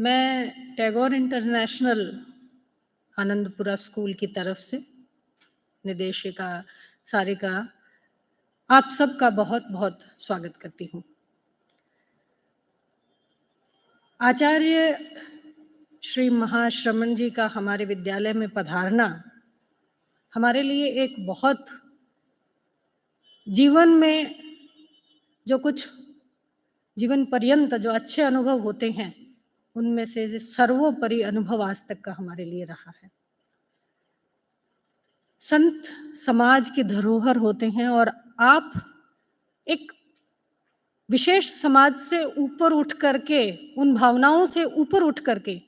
मैं Tagore international Anandpura school की तरफ से निदेशिका सारिका आप सबका बहुत-बहुत स्वागत करती हूँ। आचार्य श्री महाश्रमण जी का हमारे विद्यालय में पधारना हमारे लिए एक बहुत जीवन में जो कुछ जीवन पर्यंत जो अच्छे अनुभव होते हैं, उनमें से सर्वोपरि अनुभव आज तक का हमारे लिए रहा है। संत समाज की धरोहर होते हैं और आप एक विशेष समाज से ऊपर उठ करके, उन भावनाओं से ऊपर उठ करके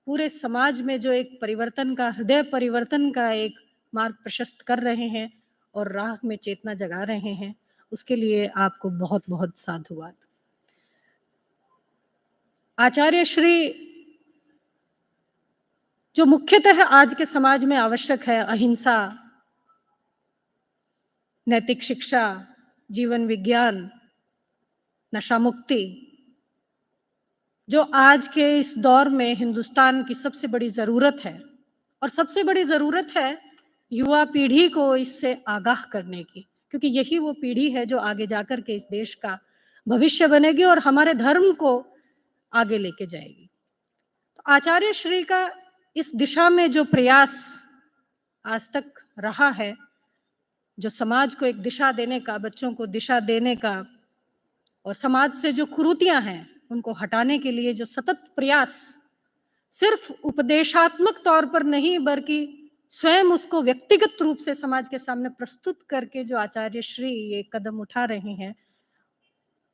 पूरे समाज में जो एक परिवर्तन का, हृदय परिवर्तन का एक मार्ग प्रशस्त कर रहे हैं और राह में चेतना जगा रहे हैं, उसके लिए आपको बहुत-बहुत साधुवाद। आचार्य श्री जो मुख्यतः आज के समाज में आवश्यक है, अहिंसा, नैतिक शिक्षा, जीवन विज्ञान, नशा मुक्ति, जो आज के इस दौर में हिंदुस्तान की सबसे बड़ी ज़रूरत है और सबसे बड़ी ज़रूरत है युवा पीढ़ी को इससे आगाह करने की, क्योंकि यही वो पीढ़ी है जो आगे जाकर के इस देश का भविष्य बनेगी और हमारे धर्म को आगे लेके जाएगी। तो आचार्य श्री का इस दिशा में जो प्रयास आज तक रहा है, जो समाज को एक दिशा देने का, बच्चों को दिशा देने का और समाज से जो कुरीतियां हैं उनको हटाने के लिए जो सतत प्रयास, सिर्फ उपदेशात्मक तौर पर नहीं बल्कि स्वयं उसको व्यक्तिगत रूप से समाज के सामने प्रस्तुत करके जो आचार्य श्री ये कदम उठा रहे हैं,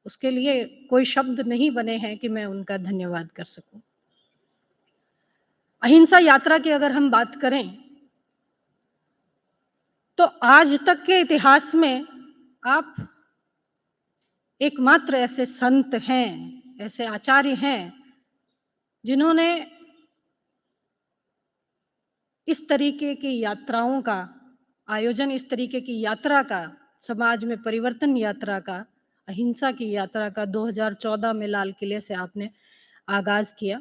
उसके लिए कोई शब्द नहीं बने हैं कि मैं उनका धन्यवाद कर सकूं। अहिंसा यात्रा की अगर हम बात करें तो आज तक के इतिहास में आप एकमात्र ऐसे संत हैं, ऐसे आचार्य हैं जिन्होंने इस तरीके की यात्राओं का आयोजन, इस तरीके की यात्रा का, समाज में परिवर्तन यात्रा का, अहिंसा की यात्रा का 2014 में लाल किले से आपने आगाज किया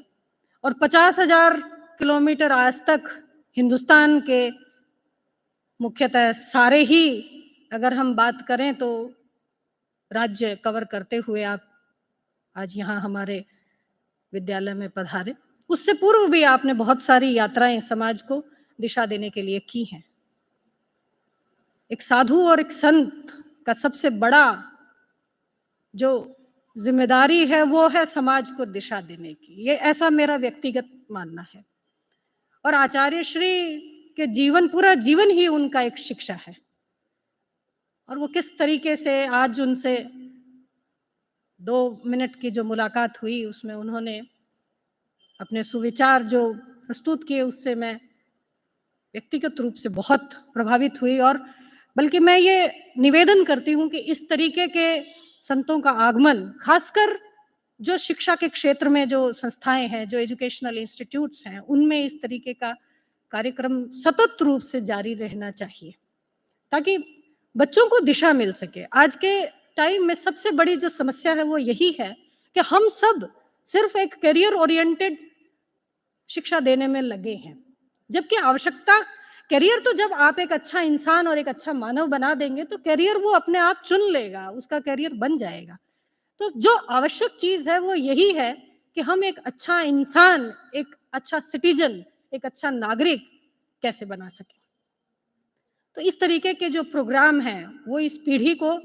और 50,000 किलोमीटर आज तक हिंदुस्तान के मुख्यतः सारे ही अगर हम बात करें तो राज्य कवर करते हुए आप आज यहाँ हमारे विद्यालय में पधारे। उससे पूर्व भी आपने बहुत सारी यात्राएं समाज को दिशा देने के लिए की हैं। एक साधु और एक संत का सबसे बड़ा जो जिम्मेदारी है वो है समाज को दिशा देने की, ये ऐसा मेरा व्यक्तिगत मानना है। और आचार्य श्री के जीवन, पूरा जीवन ही उनका एक शिक्षा है और वो किस तरीके से आज उनसे 2 मिनट की जो मुलाकात हुई उसमें उन्होंने अपने सुविचार जो प्रस्तुत किए, उससे मैं व्यक्तिगत रूप से बहुत प्रभावित हुई और बल्कि मैं ये निवेदन करती हूँ कि इस तरीके के संतों का आगमन, खासकर जो शिक्षा के क्षेत्र में जो संस्थाएं हैं, जो एजुकेशनल इंस्टीट्यूट्स हैं, उनमें इस तरीके का कार्यक्रम सतत रूप से जारी रहना चाहिए ताकि बच्चों को दिशा मिल सके। आज के टाइम में सबसे बड़ी जो समस्या है वो यही है कि हम सब सिर्फ एक करियर ओरिएंटेड शिक्षा देने में लगे हैं, जबकि आवश्यकता करियर तो जब आप एक अच्छा इंसान और एक अच्छा मानव बना देंगे तो करियर वो अपने आप चुन लेगा, उसका करियर बन जाएगा। तो जो आवश्यक चीज है वो यही है कि हम एक अच्छा इंसान, एक अच्छा सिटीजन, एक अच्छा नागरिक कैसे बना सकें। तो इस तरीके के जो प्रोग्राम हैं वो इस पीढ़ी को,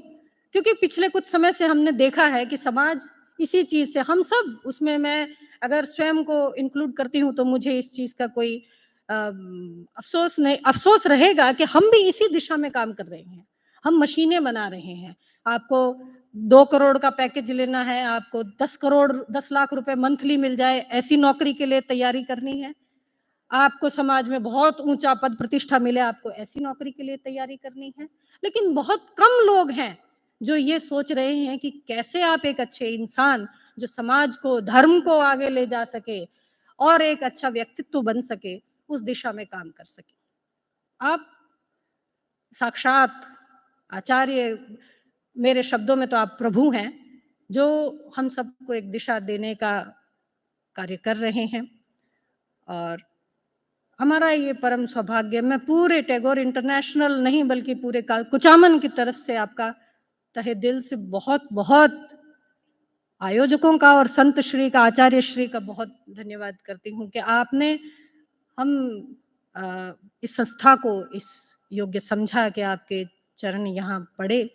क्योंकि पिछले कुछ समय से हमने देखा है कि समाज इसी चीज से, हम सब उसमें, मैं अगर स्वयं को इंक्लूड करती हूँ तो मुझे इस चीज का कोई अफसोस नहीं, अफसोस रहेगा कि हम भी इसी दिशा में काम कर रहे हैं। हम मशीनें बना रहे हैं। आपको 2 करोड़ का पैकेज लेना है, आपको 10 लाख रुपए मंथली मिल जाए, ऐसी नौकरी के लिए तैयारी करनी है। आपको समाज में बहुत ऊंचा पद प्रतिष्ठा मिले, आपको ऐसी नौकरी के लिए तैयारी करनी है। लेकिन बहुत कम लोग हैं जो ये सोच रहे हैं कि कैसे आप एक अच्छे इंसान जो समाज को, धर्म को आगे ले जा सके और एक अच्छा व्यक्तित्व बन सके, उस दिशा में काम कर सके। आप साक्षात आचार्य, मेरे शब्दों में तो आप प्रभु हैं, जो हम सबको एक दिशा देने का कार्य कर रहे हैं और हमारा ये परम सौभाग्य, मैं पूरे टैगोर इंटरनेशनल नहीं बल्कि पूरे कुचामन की तरफ से आपका तहे दिल से बहुत-बहुत आयोजकों का और संत श्री का, आचार्य श्री का बहुत धन्यवाद करती हूँ कि आपने हम इस संस्था को इस योग्य समझा कि आपके चरण यहाँ पड़े।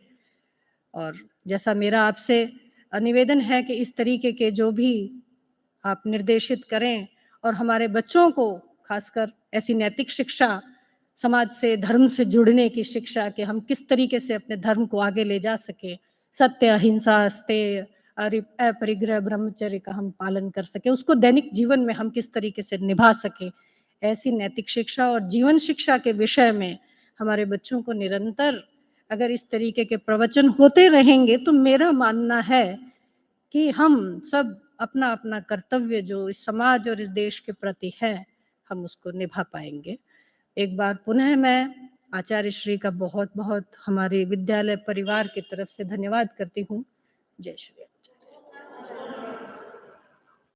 और जैसा मेरा आपसे निवेदन है कि इस तरीके के जो भी आप निर्देशित करें और हमारे बच्चों को खासकर ऐसी नैतिक शिक्षा, समाज से, धर्म से जुड़ने की शिक्षा कि हम किस तरीके से अपने धर्म को आगे ले जा सकें, सत्य, अहिंसा, अस्तेय, अपरिग्रह, ब्रह्मचर्य का हम पालन कर सकें, उसको दैनिक जीवन में हम किस तरीके से निभा सकें, ऐसी नैतिक शिक्षा और जीवन शिक्षा के विषय में हमारे बच्चों को निरंतर अगर इस तरीके के प्रवचन होते रहेंगे तो मेरा मानना है कि हम सब अपना-अपना कर्तव्य जो इस समाज और इस देश के प्रति है, हम उसको निभा पाएँगे। एक बार पुनः मैं आचार्य श्री का बहुत-बहुत हमारे विद्यालय परिवार की तरफ से धन्यवाद करती हूँ। जय श्री राम।